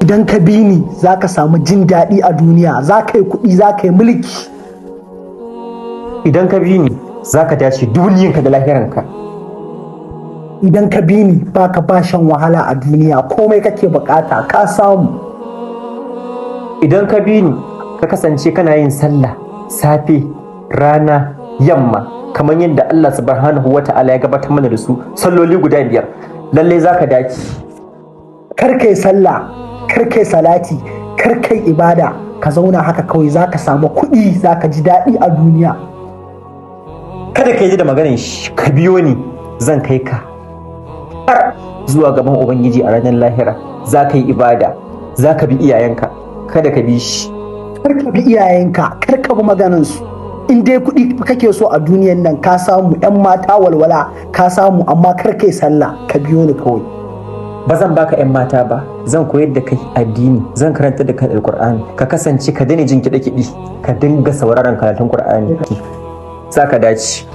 idan ka bi ni za ka samu jin daɗi a duniya, za ka yi kuɗi, za ka yi mulki. Idan ka bi ni za ka dace duniyanka da lahiranka. Idan ka bi ni ba ka ba shan wahala a duniya, komai kake bukata ka samu. Idan ka bi ni ka kasance kana yin sallah safe, rana, yamma, kamar yadda Allah subhanahu wa ta'ala ya gabatar mana da su salloli guda 5, lallai za ka dace. Kar kai sallah, kar kai salati, kar kai ibada, ka zauna haka kawai za ka samu kuɗi, za ka ji daɗi a duniya. Kada ka yi da maganin shi, ka biyo ni zan kai ka har zuwa gaban Ubangiji a ranar lahira. Za ka yi ibada, za ka bi iyayenka, kada ka bi shi. Kar ka bi iyayenka, kar ka bi maganansu. In dai kuɗi kake so a duniyan nan ka samu, 'yan mata walwala ka samu, amma kar kai sallah, ka biyo ni kawai. Ba zan baka 'yan mata ba, zan koyar da kai addini, zan karanta da kai alkur'ani, ka kasance ka daina jin kiɗe-kiɗi, ka dinga sauraron karatun Qur'ani. Za ka dace.